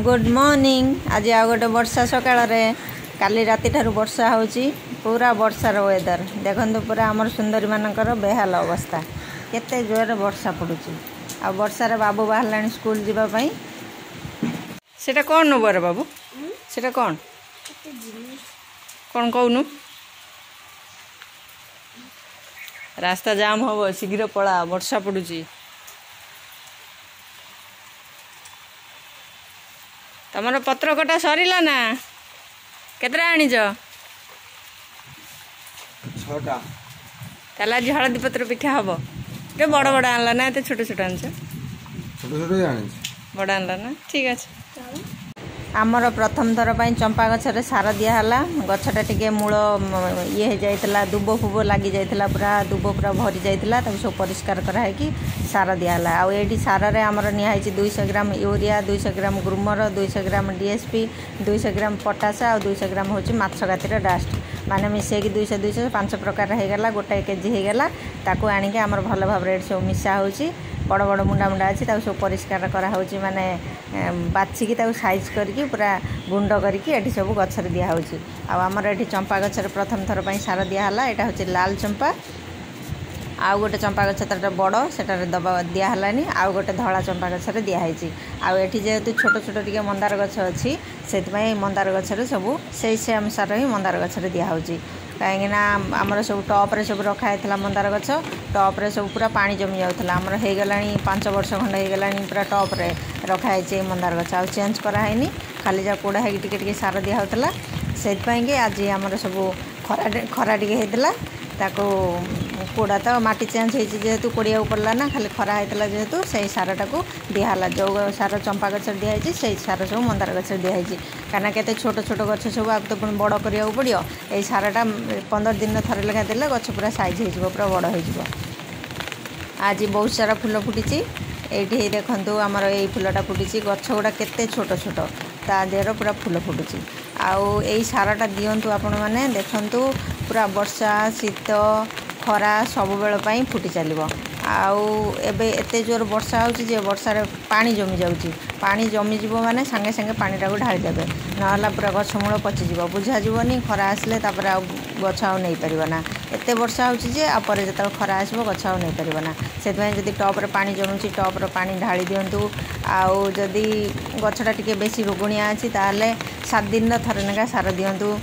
Good morning. आज आ गोटे वर्षा सकाल काली राति ठारू वर्षा होची पूरा वर्षार वेदर देखो पूरा आमर सुंदरी मानकर बेहाल अवस्था केते जोर वर्षा पड़ुची आ वर्षार बाबू बाहर स्कूल जीवाई सेटा कौन नब रे बाबू सेटा कौन कौन कहूनु रास्ता जाम हम शीघ्र पड़ा वर्षा पड़ुची तमर पत्र कटा सरीला ना केतरा आनिज ताला आज हलदी पत्र पिठा हम के बड़ बड़ आनला ना एते छोट छोट आनछ बड़ आनला ना ठीक अच्छे आमर प्रथम थर पर चंपा गछरे सार दिहला गछटा टिके मूल ये हो जाइतला दुब फुब लगी जाइतला पूरा दुब पूरा भरी जाइतला तब सब परिष्कार करा है कि सार दिहला आ एठी सार रे हमर निया है 200 ग्राम यूरिया 200 ग्राम ग्रूमर 200 ग्राम डीएसपी 200 ग्राम पोटास आ 200 ग्राम होची माछ गातिर डास्ट माने मिसे कि 200 200 5 प्रकार हे गला गोटा केजी हे गला ताको आनी के हमर भल भाव रे सब मिसा होची बड़ बड़ मुंडा मुंडा अच्छी सब परिष्कार करा माने बाछिकी साइज करके पूरा गुंड करके सब गचर दिखाई आमर ये चंपा गचर प्रथम थर पर सार दिहला यहाँ हूँ लाल चंपा आउ गोटे चंपा गछ तर बड़ से दबा दिहलानी आउ गोटे धला चंपा गचर दिखाई आठी जेहेतु छोट छोट टे मंदार गछ अच्छी से मंदार गचर सब से सेम सार ही मंदार गचर दिखाई कहीं आमर सब टप्रे सब रखाई मंदार गछ टप्रे सब पूरा पानी जमी जाऊला आमर हो गला 5 वर्ष खंड हो गला पूरा टप्रे रखाई मंदार गछ आ चेंज कराइनी खाली जा कोड़ा है टे सार दिखाला से आज आमर सब खरा टे होता ताको कोड़ा तो माटी चेंज हो जेहेतु कोड़िया पड़ला ना खाली खरा होता जेहेतु से सारटा को दिहला जो सार चंपा गच दिखाई से सार सब मंदार गच दिखाई कहीं केते छोट छोट गछ सब आप तो पुणी बड़ करा पड़ो ये सारटा 15 दिन थरे लेखा देले गछ पूरा साइज हो पूरा बड़ हो आज बहुत सारा फूल फुटी ये देखु आमर ये फूलटा फुटी गछ गुड़ा केते छोट छोट ता देहर पूरा फूल फुटुची आउ यही सारटा दिंतु आपण मैंने देखु पूरा वर्षा शीत खरा सब बेल फुटी चलो आउ एबे एते जोर वर्षा होची जे वर्षा रे पानी जमी जाउची पानी जमी जीवो माने संगे संगे पानी टाको ढाली देबे नहला पूरा गछ मूल पचि जीवो बुझा जीवनी खरा आसले तापर आ गछ आ नहीं परिबो ना एते वर्षा होची जे आ परे जत खरा आसबो गछ आ नहीं परिबो ना सेतमे जदी टॉप रे पानी जमुची टॉप रे पानी ढाली दियंतु आउ जदी गछटा टिके बेसी रोगणिया अछि ताले 7 दिन थरे नेका सार दियंतु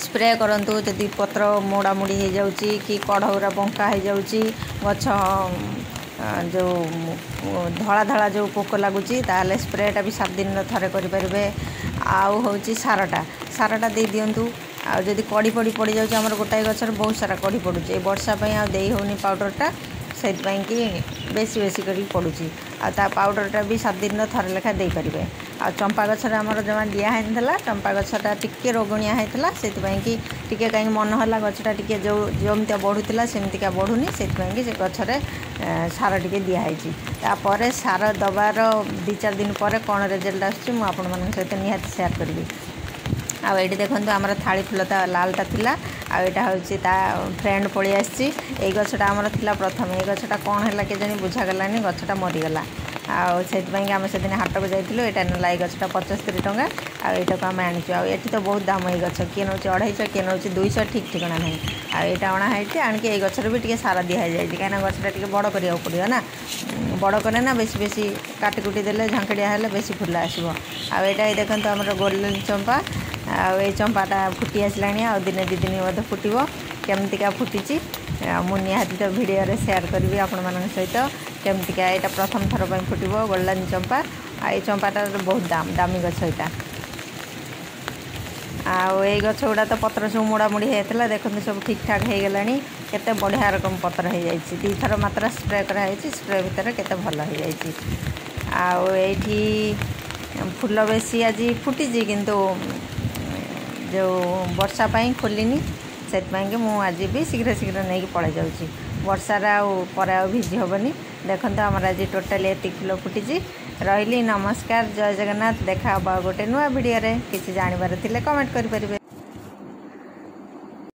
स्प्रे करंतु जदि पत्र मोड़ा मुड़ी हो जाउची कि कढ़ौरा बंका हो जाउची गछ जो धड़ा धड़ा जो पोक लगुच ताले स्प्रेटा भी 7 दिन थरे करें आउ हूँ सारटा दे दिंतु आदि कड़ी पड़ी पड़ जाऊँ आम गोटाए गचर बहुत सारा कड़ी पड़ुचे वर्षापी आदे होनी पाउडरटा से बेसी बेसी कर पड़ुची आ पाउडरटा भी 7 दिन थरे लेखा दे पारे आ चंपा गचर आमर जमा दिहला चंपा गछटा टिके रोगणिया होता से टिके कहीं मन है गछटा टिके जो जमती बढ़ुला सेमतिका बढ़ुनी से गचरे सार टिके दिखाई तापर सार दबार 2-4 दिन पर कौन रिजल्ट आसुच्छी मुझे आपण मान सहित निहाती शेयर करी आ ये देखो आमर थाली फूलता लालटा थिला आटा हूँ फ्रेंड पलि आसी गछटा आमर थिला प्रथम ये गछटा कौन है के जानी बुझागलानी गछटा मरीगला आम से दिन हाट को जाइलु यहाँ नाला ये गछटा 75 टंका आटा को आम आनीचु आठ तो बहुत दाम ये गछ किए नौ 250 किए नौ 200 ठीक ठिकाना ना आटा अणाई आणिक ये गचर भी टे सार दिखाई जाए कहीं गछटा टे बड़ करा पड़ो ना बड़ करे ना बेसी बेसी काटिकुटी देले झांकड़िया हेल्ले बेसी फुल आसो आटा देखते आम गोल्डन चंपा ये चंपाटा फुटी आसला आ दिने 2 दिन मध्य फुटो केमतिका फुटी मुझे निहाती तो भिडियो शेयर करी आपण मान सहित केमतिका यहाँ प्रथम थर पर फुटो गोल्डन चंपा ये चंपाटा बहुत दामी गछ यहाँ आई गछ गुड़ा तो पत्र सब मुड़ा मुड़ी होता देखते सब ठीक ठाक हो गला केते बढ़िया रकम पत्र हो जाए 2 थर मात्र स्प्रे कराई स्प्रे भितर केते भल हो जाए आठी फूल बेसी आज फुटी किंतु जो वर्षा पाई खोलिनी से मुझे भी शीघ्र शीघ्र नहीं पड़े जाऊँगी वर्षार आर भिजी हेनी देखते आम आज टोटाली एति फूल फुटी रही नमस्कार जय जगन्नाथ देखा गोटे नुआ भिडियो किसी जानवर कमेंट करें।